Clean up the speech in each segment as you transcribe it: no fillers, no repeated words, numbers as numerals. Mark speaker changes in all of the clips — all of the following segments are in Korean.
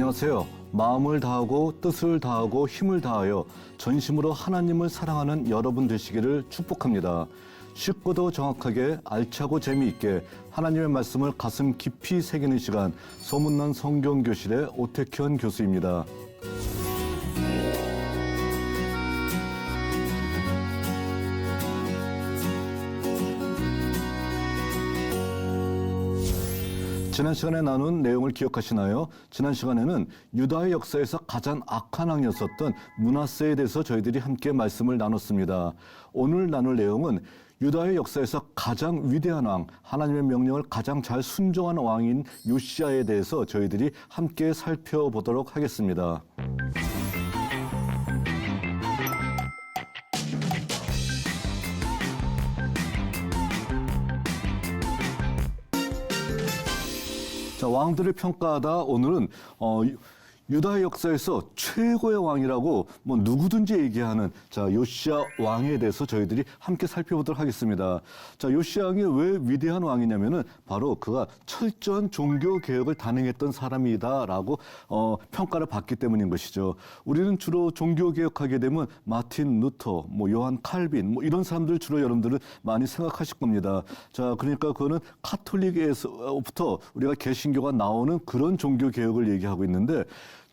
Speaker 1: 안녕하세요. 마음을 다하고 뜻을 다하고 힘을 다하여 전심으로 하나님을 사랑하는 여러분 되시기를 축복합니다. 쉽고도 정확하게 알차고 재미있게 하나님의 말씀을 가슴 깊이 새기는 시간, 소문난 성경교실의 오택현 교수입니다. 지난 시간에 나눈 내용을 기억하시나요? 지난 시간에는 유다의 역사에서 가장 악한 왕이었었던 므낫세에 대해서 저희들이 함께 말씀을 나눴습니다. 오늘 나눌 내용은 유다의 역사에서 가장 위대한 왕, 하나님의 명령을 가장 잘 순종한 왕인 요시야에 대해서 저희들이 함께 살펴보도록 하겠습니다. 자, 왕들을 평가하다 오늘은 유다의 역사에서 최고의 왕이라고 뭐 누구든지 얘기하는 자, 요시야 왕에 대해서 저희들이 함께 살펴보도록 하겠습니다. 자, 요시야 왕이 왜 위대한 왕이냐면은 바로 그가 철저한 종교 개혁을 단행했던 사람이다라고 평가를 받기 때문인 것이죠. 우리는 주로 종교 개혁하게 되면 마틴 루터, 뭐 요한 칼빈, 뭐 이런 사람들 주로 여러분들은 많이 생각하실 겁니다. 자, 그러니까 그거는 카톨릭에서부터 우리가 개신교가 나오는 그런 종교 개혁을 얘기하고 있는데,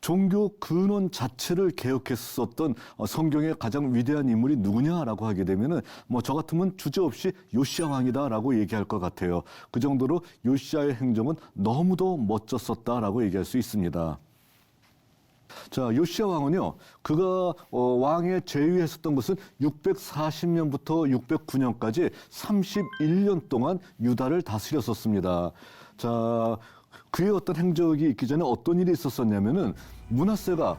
Speaker 1: 종교 근원 자체를 개혁했었던 성경의 가장 위대한 인물이 누구냐라고 하게 되면은 뭐 저 같으면 주저없이 요시야 왕이다라고 얘기할 것 같아요. 그 정도로 요시야의 행정은 너무도 멋졌었다라고 얘기할 수 있습니다. 자, 요시야 왕은요, 그가 왕에 재위했었던 것은 640년부터 609년까지 31년 동안 유다를 다스렸었습니다. 자, 그의 어떤 행적이 있기 전에 어떤 일이 있었었냐면은 므낫세가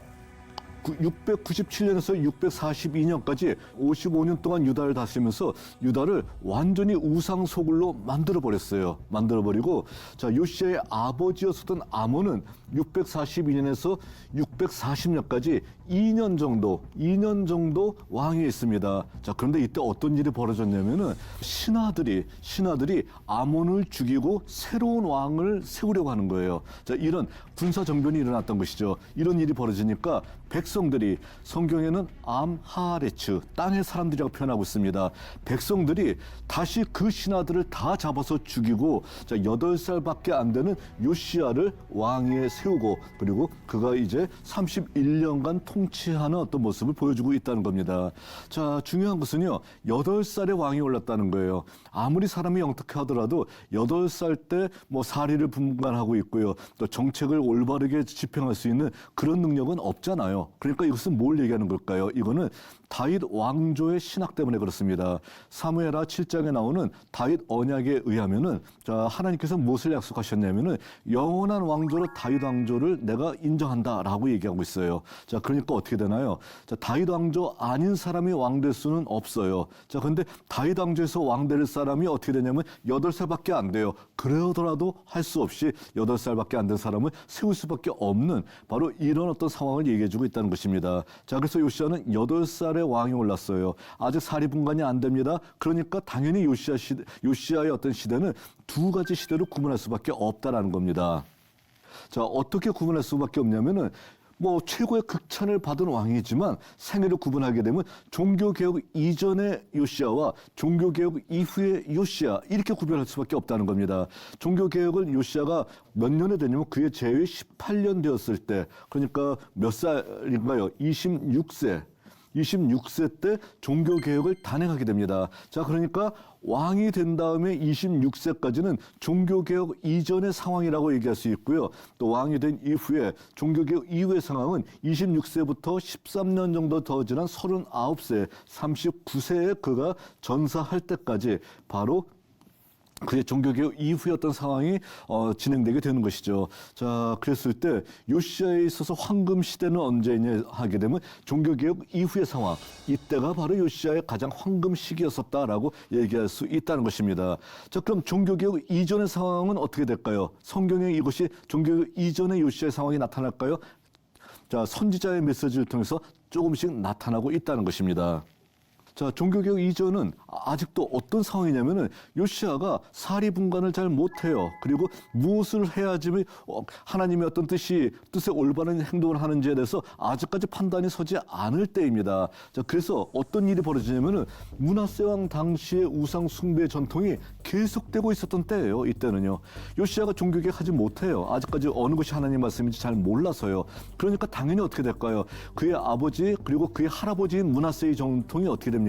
Speaker 1: 697년에서 642년까지 55년 동안 유다를 다스리면서 유다를 완전히 우상 소굴로 만들어버렸어요. 만들어버리고, 자, 요시야의 아버지였었던 아몬은 642년에서 640년까지 2년 정도 왕이 있습니다. 자, 그런데 이때 어떤 일이 벌어졌냐면은 신하들이 아몬을 죽이고 새로운 왕을 세우려고 하는 거예요. 자, 이런 군사 정변이 일어났던 것이죠. 이런 일이 벌어지니까 백성들이, 성경에는 암하레츠, 땅의 사람들이라고 표현하고 있습니다. 백성들이 다시 그 신하들을 다 잡아서 죽이고, 자, 8살밖에 안 되는 요시야를 왕위에 세우고, 그리고 그가 이제 31년간 통치하는 어떤 모습을 보여주고 있다는 겁니다. 자, 중요한 것은요, 8살에 왕이 올랐다는 거예요. 아무리 사람이 영특해 하더라도 8살 때 뭐 사리를 분간하고 있고요, 또 정책을 올바르게 집행할 수 있는 그런 능력은 없잖아요. 그러니까 이것은 뭘 얘기하는 걸까요? 이거는 다윗 왕조의 신학 때문에 그렇습니다. 사무엘하 7장에 나오는 다윗 언약에 의하면은, 자, 하나님께서 무엇을 약속하셨냐면은 영원한 왕조로 다윗 왕조를 내가 인정한다라고 얘기하고 있어요. 자, 그러니까 어떻게 되나요? 자, 다윗 왕조 아닌 사람이 왕 될 수는 없어요. 자, 근데 다윗 왕조에서 왕 될 사람이 어떻게 되냐면 8살밖에 안 돼요. 그러더라도 할 수 없이 8살밖에 안 된 사람을 세울 수밖에 없는 바로 이런 어떤 상황을 얘기해주고 있다는 것입니다. 자, 그래서 요시야는 8살에 왕이 올랐어요. 아직 사리분간이 안 됩니다. 그러니까 당연히 요시야의 어떤 시대는 두 가지 시대로 구분할 수밖에 없다라는 겁니다. 자, 어떻게 구분할 수밖에 없냐면은 뭐 최고의 극찬을 받은 왕이지만 생애를 구분하게 되면 종교개혁 이전의 요시야와 종교개혁 이후의 요시야, 이렇게 구별할 수밖에 없다는 겁니다. 종교개혁을 요시야가 몇 년에 되냐면 그의 재위 18년 되었을 때, 그러니까 몇 살인가요? 26세 때 종교개혁을 단행하게 됩니다. 자, 그러니까 왕이 된 다음에 26세까지는 종교개혁 이전의 상황이라고 얘기할 수 있고요. 또 왕이 된 이후에 종교개혁 이후의 상황은 26세부터 13년 정도 더 지난 39세, 39세에 그가 전사할 때까지 바로 그의 종교개혁 이후의 어떤 상황이 진행되게 되는 것이죠. 자, 그랬을 때 요시야에 있어서 황금 시대는 언제냐 하게 되면 종교개혁 이후의 상황, 이때가 바로 요시야의 가장 황금 시기였었다라고 얘기할 수 있다는 것입니다. 자, 그럼 종교개혁 이전의 상황은 어떻게 될까요? 성경에 이것이 종교개혁 이전의 요시야의 상황이 나타날까요? 자, 선지자의 메시지를 통해서 조금씩 나타나고 있다는 것입니다. 자, 종교개혁 이전은 아직도 어떤 상황이냐면은 요시아가 사리분간을 잘 못해요. 그리고 무엇을 해야지 하나님의 어떤 뜻에 올바른 행동을 하는지에 대해서 아직까지 판단이 서지 않을 때입니다. 자, 그래서 어떤 일이 벌어지냐면은 므낫세 왕 당시의 우상 숭배 전통이 계속되고 있었던 때예요. 이때는요. 요시아가 종교개혁하지 못해요. 아직까지 어느 것이 하나님 말씀인지 잘 몰라서요. 그러니까 당연히 어떻게 될까요? 그의 아버지 그리고 그의 할아버지인 므낫세의 전통이 어떻게 됩니까?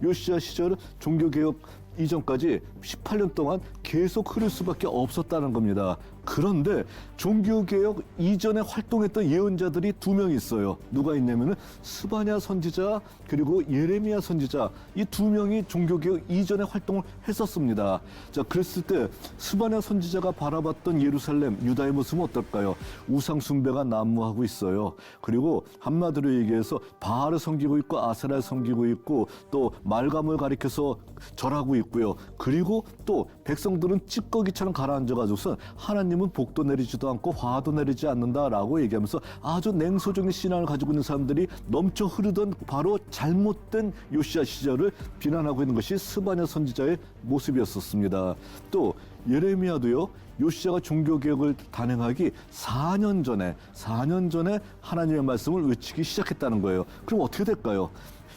Speaker 1: 요시아 시절 종교개혁 이전까지 18년 동안 계속 흐를 수밖에 없었다는 겁니다. 그런데 종교개혁 이전에 활동했던 예언자들이 2명 있어요. 누가 있냐면은 스바냐 선지자 그리고 예레미야 선지자, 이 2명이 종교개혁 이전에 활동을 했었습니다. 자, 그랬을 때 스바냐 선지자가 바라봤던 예루살렘, 유다의 모습은 어떨까요? 우상 숭배가 난무하고 있어요. 그리고 한마디로 얘기해서 바알을 섬기고 있고 아세라를 섬기고 있고 또 말감을 가리켜서 절하고 있고요. 그리고 또 백성들은 찌꺼기처럼 가라앉아가지고서 하나님은 복도 내리지도 않고 화도 내리지 않는다라고 얘기하면서 아주 냉소적인 신앙을 가지고 있는 사람들이 넘쳐 흐르던 바로 잘못된 요시아 시절을 비난하고 있는 것이 스바냐 선지자의 모습이었었습니다. 또 예레미야도요. 요시아가 종교개혁을 단행하기 4년 전에 하나님의 말씀을 외치기 시작했다는 거예요. 그럼 어떻게 될까요?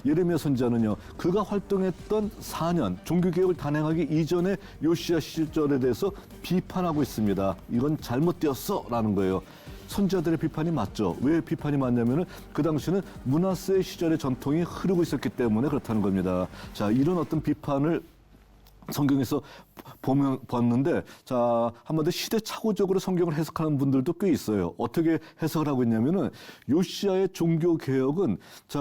Speaker 1: 예레미야 선지자는요, 그가 활동했던 4년, 종교개혁을 단행하기 이전에 요시아 시절에 대해서 비판하고 있습니다. 이건 잘못되었어 라는 거예요. 선지자들의 비판이 맞죠. 왜 비판이 맞냐면은 그 당시는 므낫세 시절의 전통이 흐르고 있었기 때문에 그렇다는 겁니다. 자, 이런 어떤 비판을 성경에서 봤는데, 자, 한마디로 시대착오적으로 성경을 해석하는 분들도 꽤 있어요. 어떻게 해석을 하고 있냐면은 요시아의 종교 개혁은 자,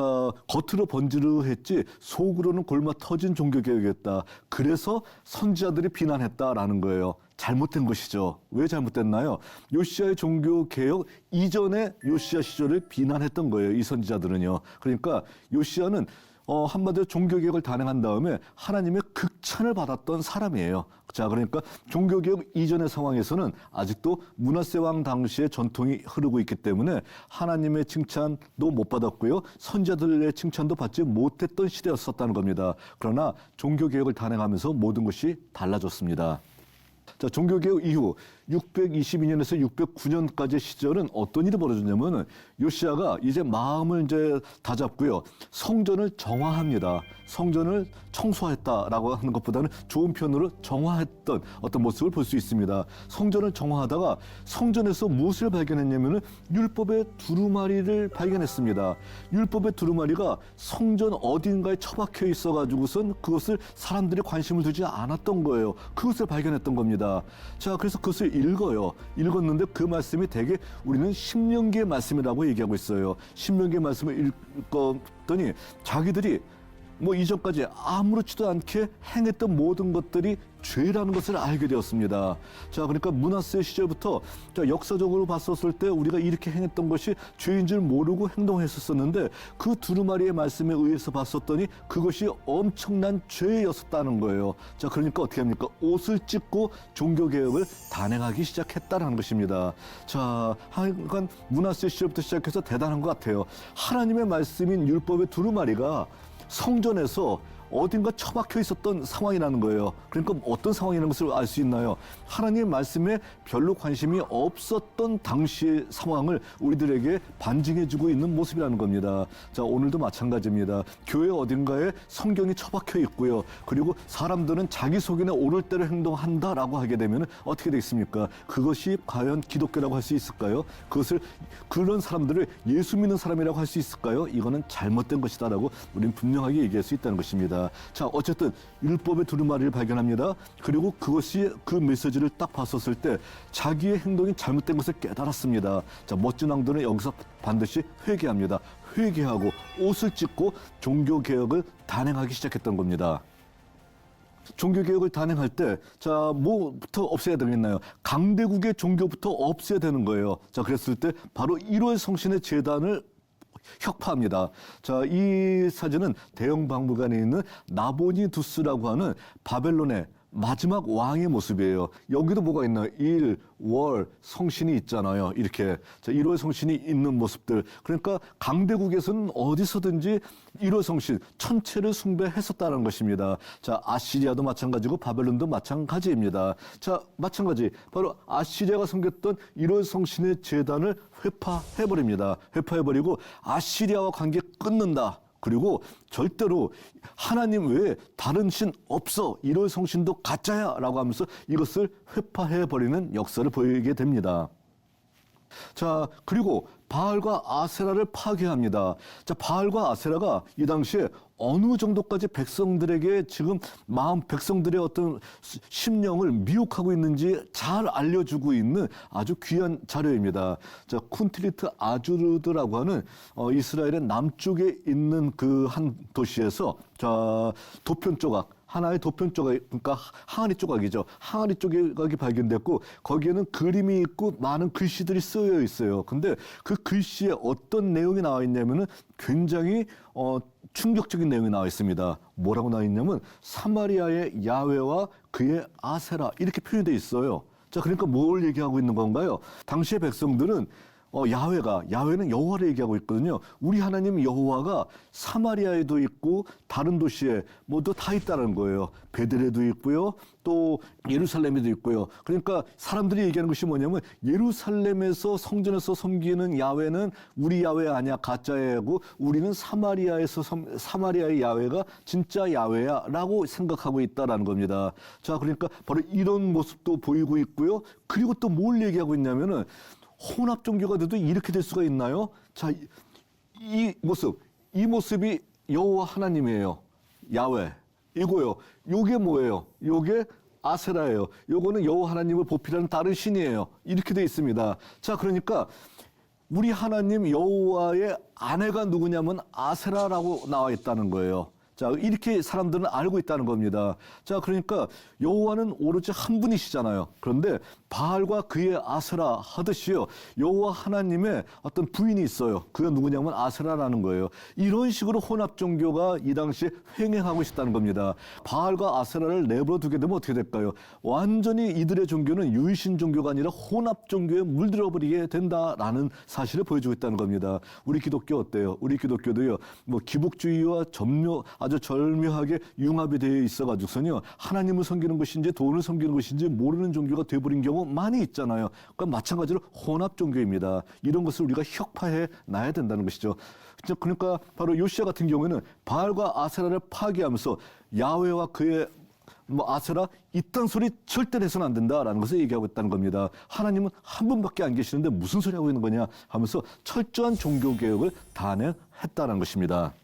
Speaker 1: 겉으로 번지르했지 속으로는 골마 터진 종교 개혁이었다. 그래서 선지자들이 비난했다라는 거예요. 잘못된 것이죠. 왜 잘못됐나요? 요시아의 종교 개혁 이전에 요시아 시절을 비난했던 거예요. 이 선지자들은요. 그러니까 요시아는 한마디로 종교개혁을 단행한 다음에 하나님의 극찬을 받았던 사람이에요. 자, 그러니까 종교개혁 이전의 상황에서는 아직도 므낫세 왕 당시의 전통이 흐르고 있기 때문에 하나님의 칭찬도 못 받았고요. 선지자들의 칭찬도 받지 못했던 시대였었다는 겁니다. 그러나 종교개혁을 단행하면서 모든 것이 달라졌습니다. 자, 종교개혁 이후 622년에서 609년까지의 시절은 어떤 일이 벌어졌냐면 요시아가 이제 마음을 이제 다잡고요. 성전을 정화합니다. 성전을 청소했다라고 하는 것보다는 좋은 표현으로 정화했던 어떤 모습을 볼 수 있습니다. 성전을 정화하다가 성전에서 무엇을 발견했냐면 율법의 두루마리를 발견했습니다. 율법의 두루마리가 성전 어딘가에 처박혀 있어가지고선 그것을 사람들이 관심을 두지 않았던 거예요. 그것을 발견했던 겁니다. 자, 그래서 그것을 읽어요. 읽었는데 그 말씀이 대개 우리는 신명기의 말씀이라고 얘기하고 있어요. 신명기의 말씀을 읽었더니 자기들이 이전까지 아무렇지도 않게 행했던 모든 것들이 죄라는 것을 알게 되었습니다. 자, 그러니까 므낫세 시절부터 역사적으로 봤었을 때 우리가 이렇게 행했던 것이 죄인 줄 모르고 행동했었는데 그 두루마리의 말씀에 의해서 봤었더니 그것이 엄청난 죄였었다는 거예요. 자, 그러니까 어떻게 합니까? 옷을 찢고 종교개혁을 단행하기 시작했다는 것입니다. 자, 하여간 므낫세 시절부터 시작해서 대단한 것 같아요. 하나님의 말씀인 율법의 두루마리가 성전에서 어딘가 처박혀 있었던 상황이라는 거예요. 그러니까 어떤 상황이라는 것을 알 수 있나요? 하나님의 말씀에 별로 관심이 없었던 당시의 상황을 우리들에게 반증해주고 있는 모습이라는 겁니다. 자, 오늘도 마찬가지입니다. 교회 어딘가에 성경이 처박혀 있고요. 그리고 사람들은 자기 속에는 옳을 대로 행동한다라고 하게 되면 어떻게 되겠습니까? 그것이 과연 기독교라고 할 수 있을까요? 그런 사람들을 예수 믿는 사람이라고 할 수 있을까요? 이거는 잘못된 것이다라고 우리는 분명하게 얘기할 수 있다는 것입니다. 자, 어쨌든 율법의 두루마리를 발견합니다. 그리고 그것이 그 메시지를 딱 봤었을 때 자기의 행동이 잘못된 것을 깨달았습니다. 자, 멋진 왕들은 여기서 반드시 회개합니다. 회개하고 옷을 찢고 종교개혁을 단행하기 시작했던 겁니다. 종교개혁을 단행할 때, 자, 뭐부터 없애야 되겠나요? 강대국의 종교부터 없애야 되는 거예요. 자, 그랬을 때 바로 1월 성신의 제단을 혁파합니다. 자, 이 사진은 대형 박물관에 있는 나보니두스라고 하는 바벨론의 마지막 왕의 모습이에요. 여기도 뭐가 있나요? 일, 월, 성신이 있잖아요. 이렇게. 자, 일월 성신이 있는 모습들. 그러니까 강대국에서는 어디서든지 일월 성신, 천체를 숭배했었다는 것입니다. 자, 아시리아도 마찬가지고 바벨론도 마찬가지입니다. 자, 마찬가지. 바로 아시리아가 섬겼던 일월 성신의 제단을 회파해버립니다. 회파해버리고 아시리아와 관계 끊는다. 그리고 절대로 하나님 외에 다른 신 없어. 일월 성신도 가짜야. 라고 하면서 이것을 회파해버리는 역사를 보이게 됩니다. 자, 그리고 바알과 아세라를 파괴합니다. 자, 바알과 아세라가 이 당시에 어느 정도까지 백성들에게 지금 백성들의 어떤 심령을 미혹하고 있는지 잘 알려주고 있는 아주 귀한 자료입니다. 자, 쿤틸리트 아주르드라고 하는 이스라엘의 남쪽에 있는 그 한 도시에서 자, 도편 조각, 하나의 도편 조각, 그러니까 항아리 조각이죠. 항아리 조각이 발견됐고 거기에는 그림이 있고 많은 글씨들이 쓰여 있어요. 근데 그 글씨에 어떤 내용이 나와 있냐면은 굉장히 충격적인 내용이 나와 있습니다. 뭐라고 나와 있냐면 사마리아의 야훼와 그의 아세라 이렇게 표현되어 있어요. 자, 그러니까 뭘 얘기하고 있는 건가요? 당시의 백성들은 야훼는 여호와를 얘기하고 있거든요. 우리 하나님 여호와가 사마리아에도 있고 다른 도시에 모두 다 있다는 거예요. 베들레도 있고요. 또 예루살렘에도 있고요. 그러니까 사람들이 얘기하는 것이 뭐냐면 예루살렘에서 성전에서 섬기는 야훼는 우리 야훼 아니야, 가짜야고 우리는 사마리아의 야훼가 진짜 야훼야라고 생각하고 있다라는 겁니다. 자, 그러니까 바로 이런 모습도 보이고 있고요. 그리고 또 뭘 얘기하고 있냐면은 혼합 종교가 돼도 이렇게 될 수가 있나요? 자, 이 모습이 여호와 하나님이에요. 야훼. 이거요. 요게 뭐예요? 요게 아세라예요. 요거는 여호와 하나님을 보필하는 다른 신이에요. 이렇게 돼 있습니다. 자, 그러니까 우리 하나님 여호와의 아내가 누구냐면 아세라라고 나와 있다는 거예요. 자, 이렇게 사람들은 알고 있다는 겁니다. 자, 그러니까 여호와는 오로지 한 분이시잖아요. 그런데 바알과 그의 아세라 하듯이요, 여호와 하나님의 어떤 부인이 있어요. 그가 누구냐면 아세라라는 거예요. 이런 식으로 혼합 종교가 이 당시에 횡행하고 있었다는 겁니다. 바알과 아세라를 내버려 두게 되면 어떻게 될까요? 완전히 이들의 종교는 유일신 종교가 아니라 혼합 종교에 물들어 버리게 된다라는 사실을 보여주고 있다는 겁니다. 우리 기독교 어때요? 우리 기독교도요, 기복주의와 아주 절묘하게 융합이 되어 있어가지고서요, 하나님을 섬기는 것인지 돈을 섬기는 것인지 모르는 종교가 되어버린 경우 많이 있잖아요. 그러니까 마찬가지로 혼합 종교입니다. 이런 것을 우리가 혁파해 놔야 된다는 것이죠. 그러니까 바로 요시야 같은 경우에는 바알과 아세라를 파괴하면서 야훼와 그의 아세라 이딴 소리 절대 해서는 안 된다라는 것을 얘기하고 있다는 겁니다. 하나님은 한 분밖에 안 계시는데 무슨 소리 하고 있는 거냐 하면서 철저한 종교개혁을 단행했다는 것입니다.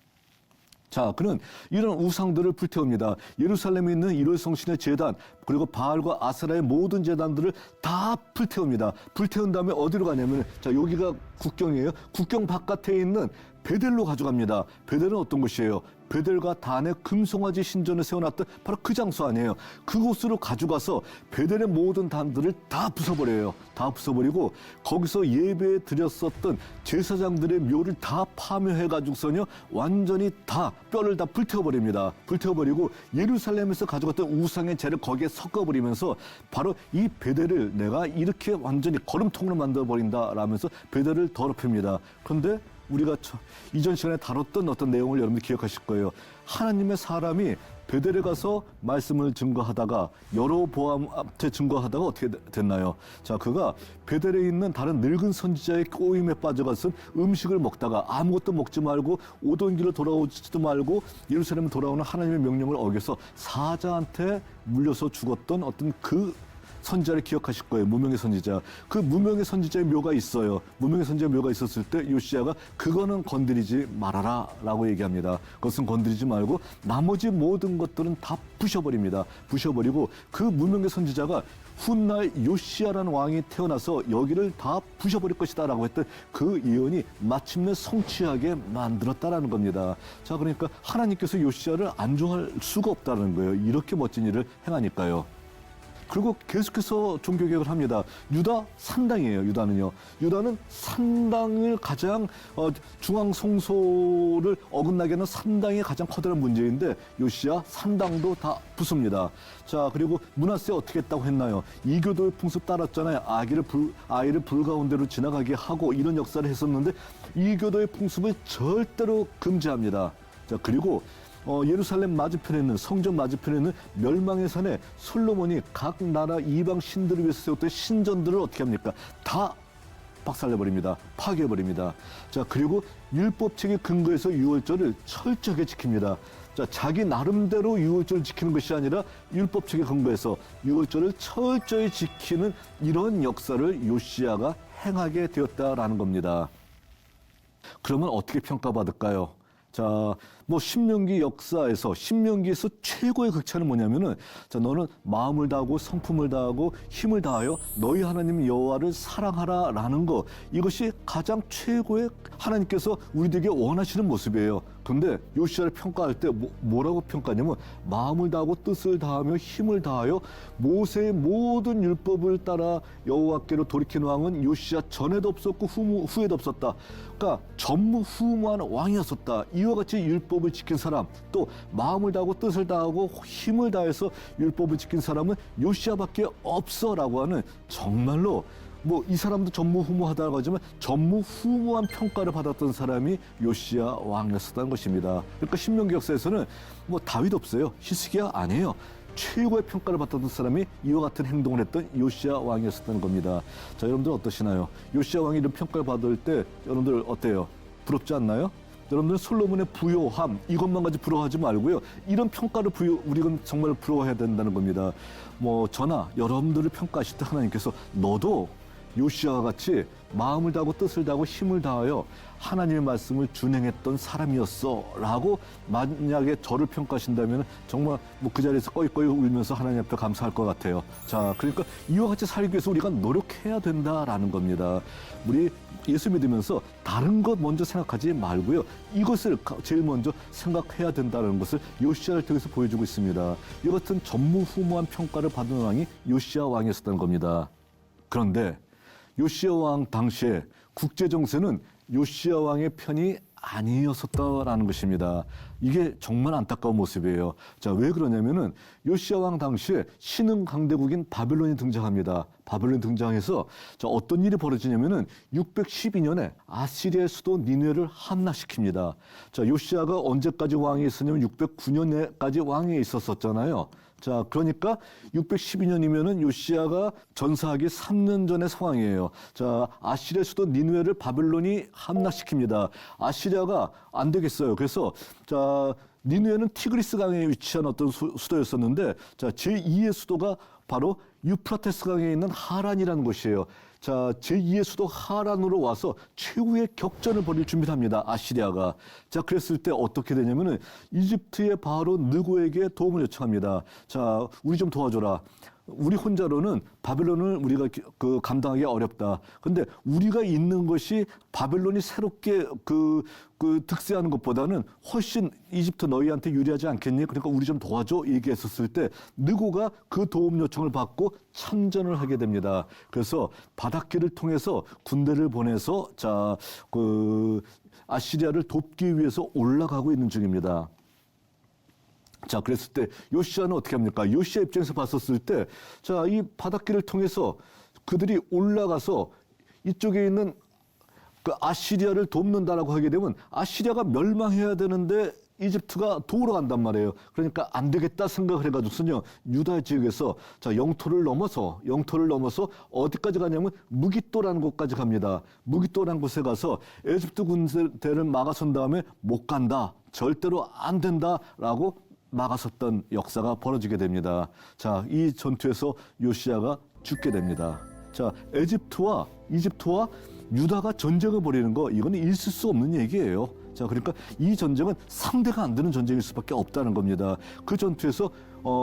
Speaker 1: 자, 그는 이런 우상들을 불태웁니다. 예루살렘에 있는 일월 성신의 제단, 그리고 바알과 아세라의 모든 제단들을 다 불태웁니다. 불태운 다음에 어디로 가냐면, 자, 여기가 국경이에요. 국경 바깥에 있는 베델로 가져갑니다. 베델은 어떤 곳이에요? 베델과 단의 금송아지 신전을 세워놨던 바로 그 장소 아니에요. 그곳으로 가져가서 베델의 모든 단들을 다 부숴버려요. 다 부숴버리고 거기서 예배 드렸었던 제사장들의 묘를 다 파묘해가지고서요, 완전히 다 뼈를 다 불태워버립니다. 불태워버리고 예루살렘에서 가져갔던 우상의 재를 거기에 섞어버리면서 바로 이 베델을 내가 이렇게 완전히 거름통으로 만들어버린다라면서 베델을 더럽힙니다. 그런데 우리가 이전 시간에 다뤘던 어떤 내용을 여러분들 기억하실 거예요. 하나님의 사람이 베델에 가서 말씀을 증거하다가 여로보암한테 증거하다가 어떻게 됐나요? 자, 그가 베델에 있는 다른 늙은 선지자의 꼬임에 빠져가서 음식을 먹다가 아무것도 먹지 말고 오던 길로 돌아오지도 말고 예루살렘에 돌아오는 하나님의 명령을 어겨서 사자한테 물려서 죽었던 어떤 그 선지자를 기억하실 거예요. 무명의 선지자. 그 무명의 선지자의 묘가 있어요. 무명의 선지자의 묘가 있었을 때 요시야가 그거는 건드리지 말아라 라고 얘기합니다. 그것은 건드리지 말고 나머지 모든 것들은 다 부셔버립니다. 부셔버리고 그 무명의 선지자가 훗날 요시야라는 왕이 태어나서 여기를 다 부셔버릴 것이다 라고 했던 그 예언이 마침내 성취하게 만들었다라는 겁니다. 자, 그러니까 하나님께서 요시야를 안중할 수가 없다는 거예요. 이렇게 멋진 일을 행하니까요. 그리고 계속해서 종교개혁을 합니다. 유다 산당이에요. 유다는 산당을 가장 중앙 성소를 어긋나게 하는 산당이 가장 커다란 문제인데 요시야 산당도 다 부숩니다. 자, 그리고 므낫세 어떻게 했다고 했나요? 이교도의 풍습 따랐잖아요. 아이를 불 가운데로 지나가게 하고 이런 역사를 했었는데 이교도의 풍습을 절대로 금지합니다. 자, 그리고 예루살렘 맞은편에 있는 성전 맞은편에 있는 멸망의 산에 솔로몬이 각 나라 이방 신들을 위해서 세웠던 신전들을 어떻게 합니까? 다 박살내버립니다. 파괴해버립니다. 자, 그리고 율법책에 근거해서 유월절을 철저하게 지킵니다. 자, 자기 나름대로 유월절을 지키는 것이 아니라 율법책에 근거해서 유월절을 철저히 지키는 이런 역사를 요시야가 행하게 되었다라는 겁니다. 그러면 어떻게 평가받을까요? 자, 신명기에서 최고의 극찬은 뭐냐면은, 자, 너는 마음을 다하고 성품을 다하고 힘을 다하여 너희 하나님 여호와를 사랑하라라는 거, 이것이 가장 최고의 하나님께서 우리들에게 원하시는 모습이에요. 그런데 요시야를 평가할 때 뭐라고 평가하냐면 마음을 다하고 뜻을 다하며 힘을 다하여 모세의 모든 율법을 따라 여호와께로 돌이킨 왕은 요시야 전에도 없었고 후에도 없었다. 그러니까 전무후무한 왕이었었다. 이와 같이 율법을 지킨 사람, 또 마음을 다하고 뜻을 다하고 힘을 다해서 율법을 지킨 사람은 요시야밖에 없어라고 하는, 정말로 이 사람도 전무후무하다고 하지만 전무후무한 평가를 받았던 사람이 요시야 왕이었었다는 것입니다. 그러니까 신명기 역사에서는 다윗 없어요. 히스기야 아니에요. 최고의 평가를 받았던 사람이 이와 같은 행동을 했던 요시야 왕이었었다는 겁니다. 자, 여러분들 어떠시나요? 요시야 왕이 이런 평가를 받을 때 여러분들 어때요? 부럽지 않나요? 여러분들 솔로몬의 부요함, 이것만 가지고 부러워하지 말고요. 이런 평가를 우리가 정말 부러워해야 된다는 겁니다. 저나 여러분들을 평가하실 때 하나님께서 너도 요시야와 같이 마음을 다하고 뜻을 다하고 힘을 다하여 하나님의 말씀을 준행했던 사람이었어 라고 만약에 저를 평가하신다면 정말 그 자리에서 꺼이꺼이 울면서 하나님 앞에 감사할 것 같아요. 자, 그러니까 이와 같이 살기 위해서 우리가 노력해야 된다라는 겁니다. 우리 예수 믿으면서 다른 것 먼저 생각하지 말고요. 이것을 제일 먼저 생각해야 된다는 것을 요시야를 통해서 보여주고 있습니다. 이 같은 전무후무한 평가를 받은 왕이 요시야 왕이었었다는 겁니다. 그런데 요시야 왕 당시에 국제 정세는 요시야 왕의 편이 아니었었다라는 것입니다. 이게 정말 안타까운 모습이에요. 자, 왜 그러냐면은 요시야 왕 당시에 신흥 강대국인 바벨론이 등장합니다. 바벨론이 등장해서 자, 어떤 일이 벌어지냐면은 612년에 아시리아의 수도 니느웨를 함락시킵니다. 자, 요시야가 언제까지 왕이 있었냐면 609년까지 왕이 있었었잖아요. 자, 그러니까 612년이면은 요시야가 전사하기 3년 전의 상황이에요. 자, 아시리아 수도 니느웨를 바벨론이 함락시킵니다. 아시리아가 안 되겠어요. 그래서 자, 니느웨는 티그리스 강에 위치한 어떤 수도였었는데, 자, 제2의 수도가 바로 유프라테스 강에 있는 하란이라는 곳이에요. 자, 제2의 수도 하란으로 와서 최후의 격전을 벌일 준비를 합니다. 아시리아가. 자, 그랬을 때 어떻게 되냐면은 이집트의 바로 느고에게 도움을 요청합니다. 자, 우리 좀 도와줘라. 우리 혼자로는 바벨론을 우리가 감당하기 어렵다. 근데 우리가 있는 것이 바벨론이 새롭게 득세하는 것보다는 훨씬 이집트 너희한테 유리하지 않겠니? 그러니까 우리 좀 도와줘. 얘기했었을 때 느고가 그 도움 요청을 받고 참전을 하게 됩니다. 그래서 바닷길을 통해서 군대를 보내서 자, 아시리아를 돕기 위해서 올라가고 있는 중입니다. 자, 그랬을 때 요시야는 어떻게 합니까? 요시야 입장에서 봤었을 때, 자, 이 바닷길을 통해서 그들이 올라가서 이쪽에 있는 아시리아를 돕는다라고 하게 되면 아시리아가 멸망해야 되는데 이집트가 도우러 간단 말이에요. 그러니까 안 되겠다 생각을 해가지고서요, 유다 지역에서 자, 영토를 넘어서 어디까지 가냐면 무기또라는 곳까지 갑니다. 무기또라는 곳에 가서 에집트 군대를 막아선 다음에 못 간다, 절대로 안 된다라고 막아섰던 역사가 벌어지게 됩니다. 자, 이 전투에서 요시야가 죽게 됩니다. 자, 이집트와 유다가 전쟁을 벌이는 거, 이거는 있을 수 없는 얘기예요. 자, 그러니까 이 전쟁은 상대가 안 되는 전쟁일 수밖에 없다는 겁니다. 그 전투에서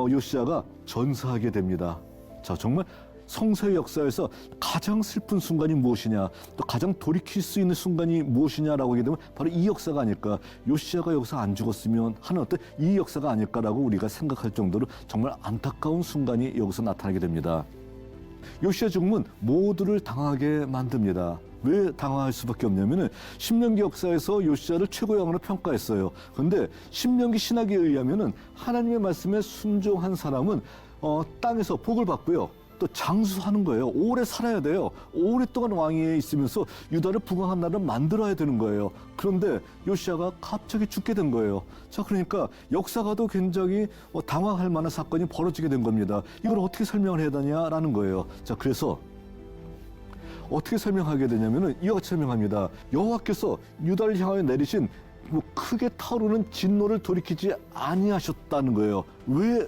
Speaker 1: 요시야가 전사하게 됩니다. 자, 정말 성서의 역사에서 가장 슬픈 순간이 무엇이냐, 또 가장 돌이킬 수 있는 순간이 무엇이냐라고 하게 되면 바로 이 역사가 아닐까, 요시야가 여기서 안 죽었으면 하는 어떤 이 역사가 아닐까라고 우리가 생각할 정도로 정말 안타까운 순간이 여기서 나타나게 됩니다. 요시야 죽음은 모두를 당하게 만듭니다. 왜 당황할 수밖에 없냐면은 신명기 역사에서 요시야를 최고의 왕으로 평가했어요. 그런데 신명기 신학에 의하면은 하나님의 말씀에 순종한 사람은 땅에서 복을 받고요. 또 장수하는 거예요. 오래 살아야 돼요. 오랫동안 왕위에 있으면서 유다를 부강한 나라를 만들어야 되는 거예요. 그런데 요시야가 갑자기 죽게 된 거예요. 자, 그러니까 역사가도 굉장히 당황할 만한 사건이 벌어지게 된 겁니다. 이걸 어떻게 설명을 해야 되냐라는 거예요. 자, 그래서 어떻게 설명하게 되냐면은 이와 같이 설명합니다. 여호와께서 유다를 향하여 내리신 크게 타오르는 진노를 돌이키지 아니하셨다는 거예요. 왜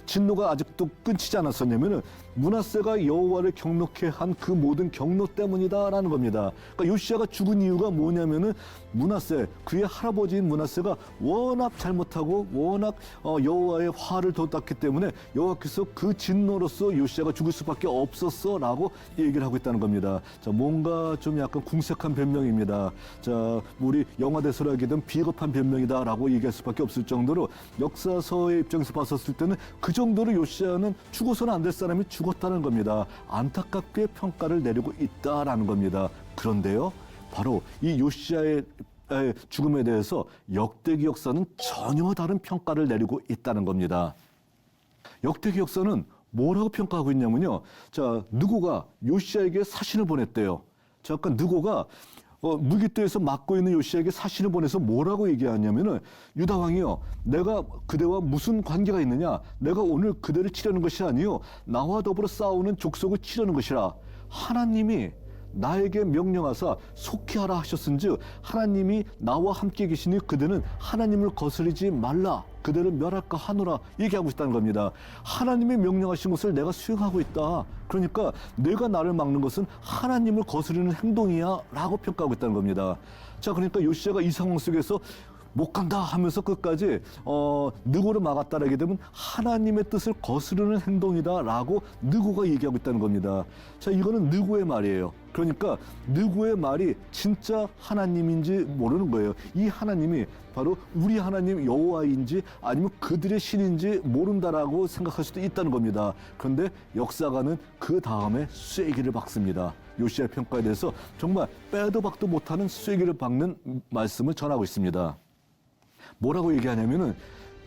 Speaker 1: 진노가 아직도 끊이지 않았었냐면은 므낫세가 여호와를 경노케 한 그 모든 경노 때문이다라는 겁니다. 그러니까 요시야가 죽은 이유가 뭐냐면은 므낫세, 그의 할아버지인 므낫세가 워낙 잘못하고 워낙 여호와의 화를 돋았기 때문에 여호와께서 그 진노로서 요시야가 죽을 수밖에 없었어라고 얘기를 하고 있다는 겁니다. 자, 뭔가 좀 약간 궁색한 변명입니다. 자, 우리 영화대사로 하게 된 비겁한 변명이다라고 얘기할 수밖에 없을 정도로 역사서의 입장에서 봤었을 때는 그 정도로 요시야는 죽어서는 안 될 사람이 죽었다는 겁니다. 안타깝게 평가를 내리고 있다라는 겁니다. 그런데요, 바로 이 요시야의 죽음에 대해서 역대기 역사는 전혀 다른 평가를 내리고 있다는 겁니다. 역대기 역사는 뭐라고 평가하고 있냐면요. 자, 느고가 요시야에게 사신을 보냈대요. 자, 아까 느고가 무기토에서 맡고 있는 요시야에게 사신을 보내서 뭐라고 얘기하냐면은, 유다 왕이여, 내가 그대와 무슨 관계가 있느냐? 내가 오늘 그대를 치려는 것이 아니요 나와 더불어 싸우는 족속을 치려는 것이라. 하나님이 나에게 명령하사 속히 하라 하셨은즉 하나님이 나와 함께 계시니 그대는 하나님을 거스르지 말라, 그대를 멸할까 하노라 얘기하고 있다는 겁니다. 하나님이 명령하신 것을 내가 수행하고 있다. 그러니까 내가 나를 막는 것은 하나님을 거스르는 행동이야 라고 평가하고 있다는 겁니다. 자, 그러니까 요시야가 이 상황 속에서 못 간다 하면서 끝까지 느고를 막았다라게 되면 하나님의 뜻을 거스르는 행동이다라고 느고가 얘기하고 있다는 겁니다. 자, 이거는 느고의 말이에요. 그러니까 느고의 말이 진짜 하나님인지 모르는 거예요. 이 하나님이 바로 우리 하나님 여호와인지 아니면 그들의 신인지 모른다라고 생각할 수도 있다는 겁니다. 그런데 역사가는 그 다음에 쐐기를 박습니다. 요시야의 평가에 대해서 정말 빼도 박도 못하는 쐐기를 박는 말씀을 전하고 있습니다. 뭐라고 얘기하냐면은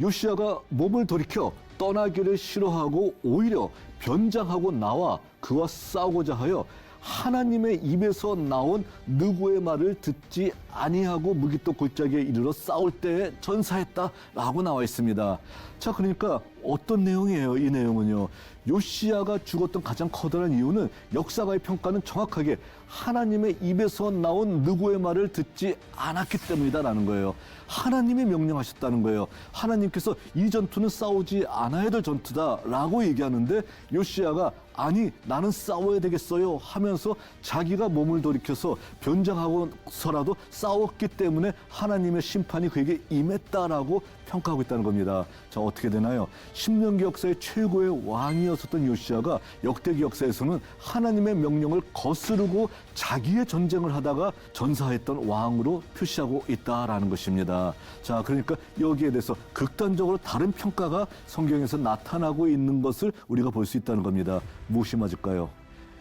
Speaker 1: 요시야가 몸을 돌이켜 떠나기를 싫어하고 오히려 변장하고 나와 그와 싸우고자 하여 하나님의 입에서 나온 느고의 말을 듣지 아니하고 무기토 골짜기에 이르러 싸울 때에 전사했다라고 나와 있습니다. 자, 그러니까 어떤 내용이에요? 이 내용은요, 요시야가 죽었던 가장 커다란 이유는 역사가의 평가는 정확하게 하나님의 입에서 나온 느고의 말을 듣지 않았기 때문이다라는 거예요. 하나님이 명령하셨다는 거예요. 하나님께서 이 전투는 싸우지 않아야 될 전투다라고 얘기하는데 요시야가 아니 나는 싸워야 되겠어요 하면서 자기가 몸을 돌이켜서 변장하고서라도 싸웠기 때문에 하나님의 심판이 그에게 임했다라고 평가하고 있다는 겁니다. 자, 어떻게 되나요? 신명기 역사의 최고의 왕이었었던 요시야가 역대기 역사에서는 하나님의 명령을 거스르고 자기의 전쟁을 하다가 전사했던 왕으로 표시하고 있다라는 것입니다. 자, 그러니까 여기에 대해서 극단적으로 다른 평가가 성경에서 나타나고 있는 것을 우리가 볼 수 있다는 겁니다. 무엇이 맞을까요?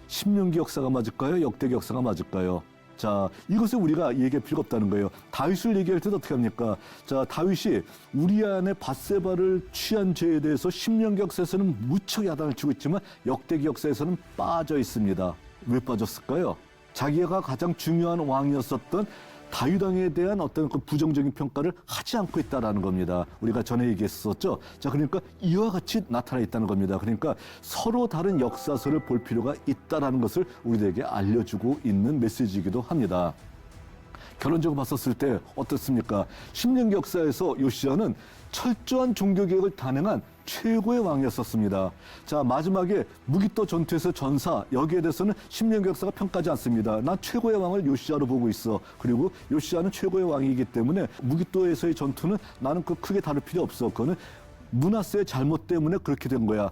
Speaker 1: 신명기 역사가 맞을까요? 역대기 역사가 맞을까요? 자, 이것을 우리가 얘기할 필요가 없다는 거예요. 다윗을 얘기할 때도 어떻게 합니까? 자, 다윗이 우리아의 밧세바를 취한 죄에 대해서 신명기 역사에서는 무척 야단을 치고 있지만 역대기 역사에서는 빠져 있습니다. 왜 빠졌을까요? 자기가 가장 중요한 왕이었었던 다윗 왕에 대한 어떤 그 부정적인 평가를 하지 않고 있다라는 겁니다. 우리가 전에 얘기했었죠. 자, 그러니까 이와 같이 나타나 있다는 겁니다. 그러니까 서로 다른 역사서를 볼 필요가 있다라는 것을 우리들에게 알려주고 있는 메시지이기도 합니다. 결론적으로 봤었을 때 어떻습니까? 신명기 역사에서 요시야는 철저한 종교개혁을 단행한 최고의 왕이었었습니다. 자, 마지막에 무기토 전투에서 전사, 여기에 대해서는 신명기 역사가 평가하지 않습니다. 난 최고의 왕을 요시야로 보고 있어. 그리고 요시야는 최고의 왕이기 때문에 무기토에서의 전투는 나는 크게 다룰 필요 없어. 그거는 므낫세의 잘못 때문에 그렇게 된 거야.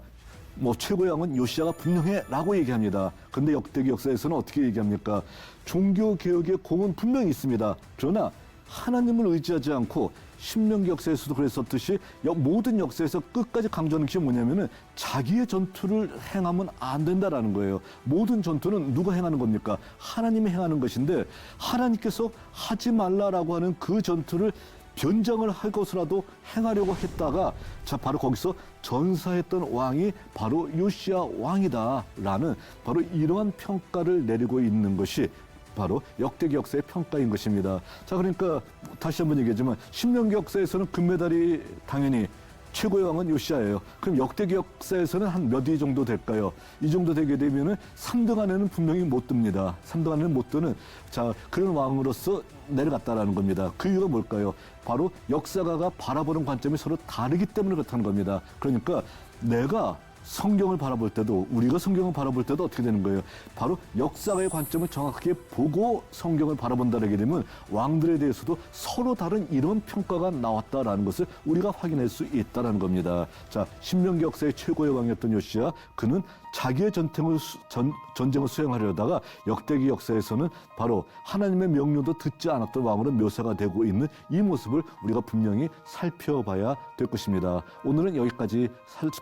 Speaker 1: 뭐 최고의 왕은 요시야가 분명해라고 얘기합니다. 그런데 역대기 역사에서는 어떻게 얘기합니까? 종교 개혁의 공은 분명히 있습니다. 그러나 하나님을 의지하지 않고 신명기 역사에서도 그랬었듯이 모든 역사에서 끝까지 강조하는 것이 뭐냐면은 자기의 전투를 행하면 안 된다라는 거예요. 모든 전투는 누가 행하는 겁니까? 하나님이 행하는 것인데 하나님께서 하지 말라라고 하는 그 전투를 변장을 할 것이라도 행하려고 했다가 자 바로 거기서 전사했던 왕이 바로 요시야 왕이다라는 바로 이러한 평가를 내리고 있는 것이 바로 역대기 역사의 평가인 것입니다. 자, 그러니까 다시 한번 얘기하지만 신명기 역사에서는 금메달이 당연히 최고의 왕은 요시야예요. 그럼 역대기 역사에서는 한 몇 위 정도 될까요? 이 정도 되게 되면은 3등 안에는 분명히 못 듭니다. 3등 안에는 못 드는 자 그런 왕으로서 내려갔다라는 겁니다. 그 이유가 뭘까요? 바로 역사가가 바라보는 관점이 서로 다르기 때문에 그렇다는 겁니다. 그러니까 내가 성경을 바라볼 때도 우리가 성경을 바라볼 때도 어떻게 되는 거예요? 바로 역사가의 관점을 정확하게 보고 성경을 바라본다라게 되면 왕들에 대해서도 서로 다른 이런 평가가 나왔다라는 것을 우리가 확인할 수 있다라는 겁니다. 자, 신명기 역사의 최고의 왕이었던 요시야, 그는 자기의 전쟁을 수행하려다가 역대기 역사에서는 바로 하나님의 명령도 듣지 않았던 왕으로 묘사가 되고 있는 이 모습을 우리가 분명히 살펴봐야 될 것입니다. 오늘은 여기까지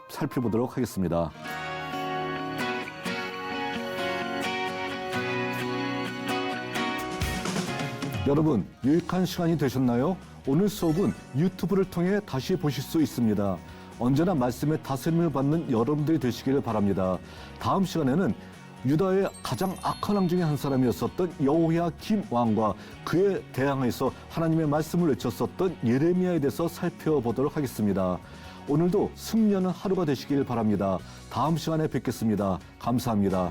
Speaker 1: 살펴보도록 하겠습니다. 여러분, 유익한 시간이 되셨나요? 오늘 수업은 유튜브를 통해 다시 보실 수 있습니다. 언제나 말씀의 다스림을 받는 여러분들이 되시기를 바랍니다. 다음 시간에는 유다의 가장 악한 왕 중에 한 사람이었었던 여호야김 왕과 그에 대항해서 하나님의 말씀을 외쳤었던 예레미야에 대해서 살펴보도록 하겠습니다. 오늘도 승리하는 하루가 되시길 바랍니다. 다음 시간에 뵙겠습니다. 감사합니다.